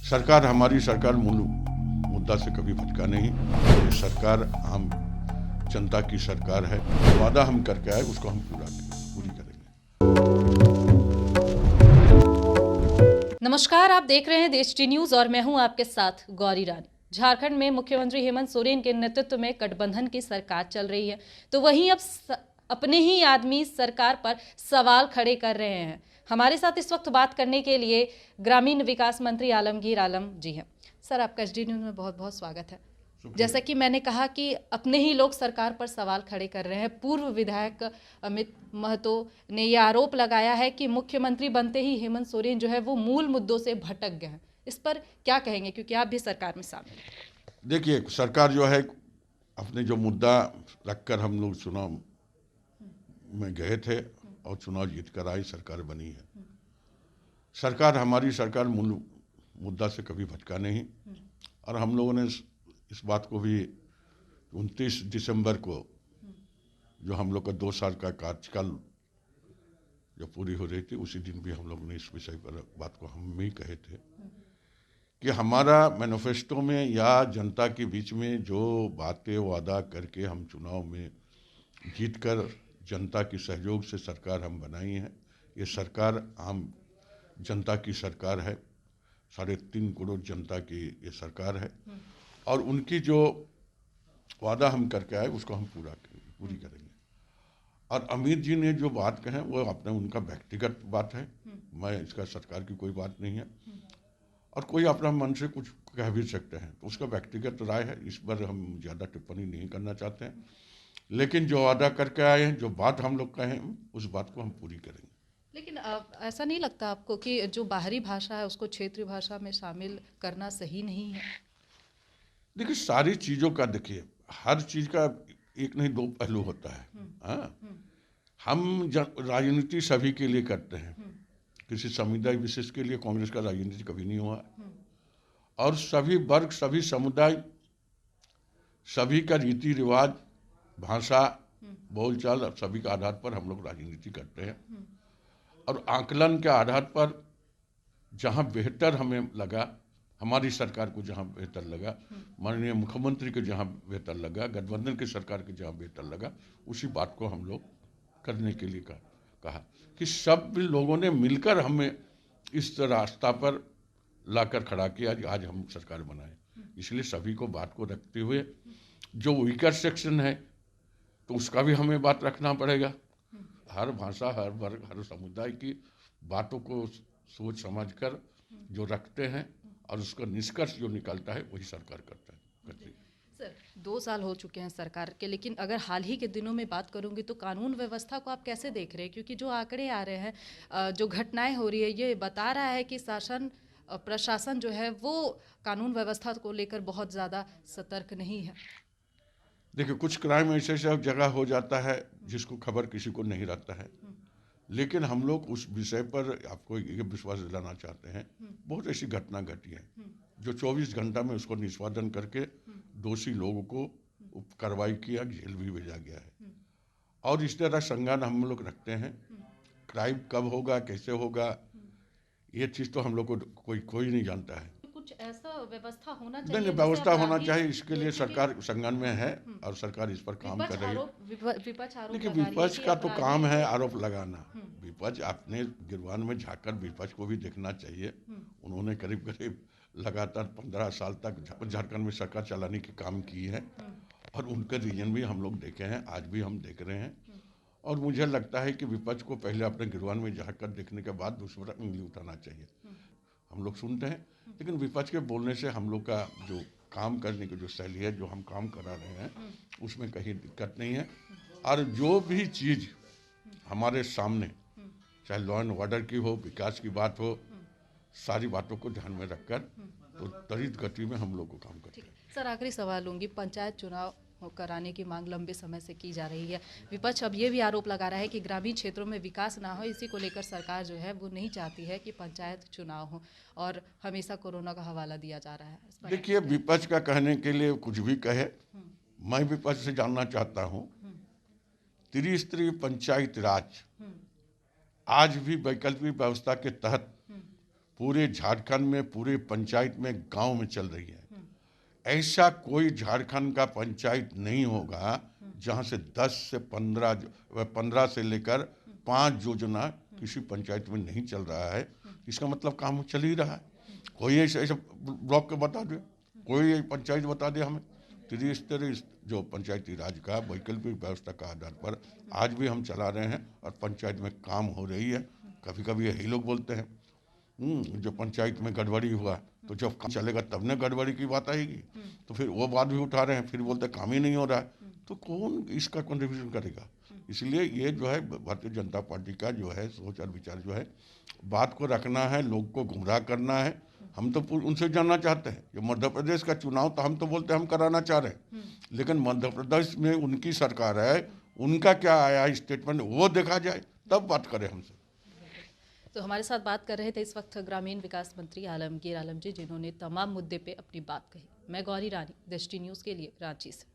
सरकार हमारी सरकार मूल मुद्दा से कभी भटका नहीं। ये सरकार आम जनता की सरकार है। वादा हम करके आए उसको हम पूरी करेंगे। नमस्कार, आप देख रहे हैं देश टी न्यूज और मैं हूं आपके साथ गौरी रानी। झारखंड में मुख्यमंत्री हेमंत सोरेन के नेतृत्व में गठबंधन की सरकार चल रही है, तो वहीं अब अपने ही आदमी सरकार पर सवाल खड़े कर रहे हैं। हमारे साथ इस वक्त बात करने के लिए ग्रामीण विकास मंत्री आलमगीर आलम जी हैं। सर, आपका एचडी न्यूज में बहुत बहुत स्वागत है। जैसा कि मैंने कहा कि अपने ही लोग सरकार पर सवाल खड़े कर रहे हैं। पूर्व विधायक अमित महतो ने यह आरोप लगाया है कि मुख्यमंत्री बनते ही हेमंत सोरेन जो है वो मूल मुद्दों से भटक गए हैं। इस पर क्या कहेंगे, क्योंकि आप भी सरकार में शामिल हैं? देखिए, सरकार जो है अपने जो मुद्दा रखकर हम लोग चुनाव में गए थे और चुनाव जीत कर आई, सरकार बनी है। सरकार हमारी सरकार मूल मुद्दा से कभी भटका नहीं। और हम लोगों ने इस बात को भी 29 दिसंबर को जो हम लोग का 2 साल का कार्यकाल जो पूरी हो रही थी, उसी दिन भी हम लोगों ने इस विषय पर बात को हम ही कहे थे कि हमारा मैनिफेस्टो में या जनता के बीच में जो बातें वादा करके हम चुनाव में जीतकर जनता की सहयोग से सरकार हम बनाई है, ये सरकार आम जनता की सरकार है। 3.5 करोड़ जनता की ये सरकार है और उनकी जो वादा हम करके आए उसको हम पूरी करेंगे। और अमित जी ने जो बात कहे वो अपने उनका व्यक्तिगत बात है, मैं इसका सरकार की कोई बात नहीं है। और कोई अपना मन से कुछ कह भी सकते हैं, तो उसका व्यक्तिगत राय है, इस पर हम ज़्यादा टिप्पणी नहीं करना चाहते हैं। लेकिन जो वादा करके आए हैं, जो बात हम लोग कहें, उस बात को हम पूरी करेंगे। लेकिन ऐसा नहीं लगता आपको कि जो बाहरी भाषा है उसको क्षेत्रीय भाषा में शामिल करना सही नहीं है? देखिए, सारी चीज़ों का देखिए, हर चीज़ का एक नहीं दो पहलू होता है। हाँ, हम राजनीति सभी के लिए करते हैं, किसी समुदाय विशेष के लिए कांग्रेस का राजनीति कभी नहीं हुआ। और सभी वर्ग, सभी समुदाय, सभी का रीति रिवाज, भाषा, बोलचाल, सभी के आधार पर हम लोग राजनीति करते हैं। और आकलन के आधार पर जहाँ बेहतर हमें लगा, हमारी सरकार को जहाँ बेहतर लगा, माननीय मुख्यमंत्री को जहाँ बेहतर लगा, गठबंधन की सरकार को जहाँ बेहतर लगा, उसी बात को हम लोग करने के लिए कहा कि सब लोगों ने मिलकर हमें इस रास्ता पर लाकर खड़ा किया, आज हम सरकार बनाए। इसलिए सभी को बात को रखते हुए जो वीकर सेक्शन है तो उसका भी हमें बात रखना पड़ेगा। हर भाषा, हर वर्ग, हर समुदाय की बातों को सोच समझ कर जो रखते हैं और उसका निष्कर्ष जो निकलता है वही सरकार करती है। सर, 2 साल हो चुके हैं सरकार के, लेकिन अगर हाल ही के दिनों में बात करूंगी तो कानून व्यवस्था को आप कैसे देख रहे हैं? क्योंकि जो आंकड़े आ रहे हैं, जो घटनाएं हो रही है, ये बता रहा है कि प्रशासन जो है वो कानून व्यवस्था को लेकर बहुत ज़्यादा सतर्क नहीं है। देखिए, कुछ क्राइम ऐसे जगह हो जाता है जिसको खबर किसी को नहीं रहता है, लेकिन हम लोग उस विषय पर आपको ये विश्वास दिलाना चाहते हैं, बहुत ऐसी घटना घटी है जो 24 घंटा में उसको निष्पादन करके दोषी लोगों को कार्रवाई किया, जेल भी भेजा गया है। और इस तरह संज्ञान हम लोग रखते हैं। क्राइम कब होगा, कैसे होगा, ये चीज़ तो हम लोग को कोई नहीं जानता है। कुछ ऐसा व्यवस्था होना चाहिए, नहीं, व्यवस्था होना चाहिए, इसके लिए सरकार संज्ञान में है और सरकार इस पर काम कर रही है। देखिए, विपक्ष का तो काम है आरोप लगाना। विपक्ष अपने गिरवान में झाँककर विपक्ष को भी देखना चाहिए। उन्होंने करीब करीब लगातार 15 साल तक झारखंड में सरकार चलाने की काम की है और उनके रीजन भी हम लोग देखे हैं, आज भी हम देख रहे हैं। और मुझे लगता है कि विपक्ष को पहले अपने गिरवान में झाँक कर देखने के बाद दूसरा उंगली उठाना चाहिए। हम लोग सुनते हैं, लेकिन विपक्ष के बोलने से हम लोग का जो काम करने की जो शैली है, जो हम काम करा रहे हैं, उसमें कहीं दिक्कत नहीं है। और जो भी चीज़ हमारे सामने, चाहे लॉ एंड ऑर्डर की हो, विकास की बात हो, सारी बातों को ध्यान में रखकर तो त्वरित गति में हम लोग को काम करते हैं। सर, आखिरी सवाल लूँगी। पंचायत चुनाव कराने की मांग लंबे समय से की जा रही है। विपक्ष अब ये भी आरोप लगा रहा है कि ग्रामीण क्षेत्रों में विकास ना हो, इसी को लेकर सरकार जो है वो नहीं चाहती है कि पंचायत चुनाव हो और हमेशा कोरोना का हवाला दिया जा रहा है। देखिए, विपक्ष का कहने के लिए कुछ भी कहे, मैं विपक्ष से जानना चाहता हूँ, त्रिस्तरीय पंचायत राज आज भी वैकल्पिक व्यवस्था के तहत पूरे झारखंड में, पूरे पंचायत में, गांव में चल रही है। ऐसा कोई झारखंड का पंचायत नहीं होगा जहां से 10 से 15 से लेकर 5 योजना किसी पंचायत में नहीं चल रहा है। इसका मतलब काम चल ही रहा है। कोई ऐसा ब्लॉक के बता दे, कोई पंचायत बता दे हमें। त्रिस्तरीय जो पंचायती राज का वैकल्पिक व्यवस्था का आधार पर आज भी हम चला रहे हैं और पंचायत में काम हो रही है। कभी कभी यही लोग बोलते हैं जो पंचायत में गड़बड़ी हुआ तो जब काम चलेगा तब न गड़बड़ी की बात आएगी, तो फिर वो बात भी उठा रहे हैं, फिर बोलते काम ही नहीं हो रहा है, तो कौन इसका कंट्रीब्यूशन करेगा। इसलिए ये जो है भारतीय जनता पार्टी का जो है सोच और विचार जो है, बात को रखना है, लोग को गुमराह करना है। हम तो उनसे जानना चाहते हैं, ये मध्य प्रदेश का चुनाव तो हम तो बोलते हैं हम कराना चाह रहे हैं, लेकिन मध्य प्रदेश में उनकी सरकार है, उनका क्या आया स्टेटमेंट वो देखा जाए, तब बात करें हमसे। तो हमारे साथ बात कर रहे थे इस वक्त ग्रामीण विकास मंत्री आलमगीर आलम जी, जिन्होंने तमाम मुद्दे पे अपनी बात कही। मैं गौरी रानी, दृष्टि न्यूज़ के लिए रांची से।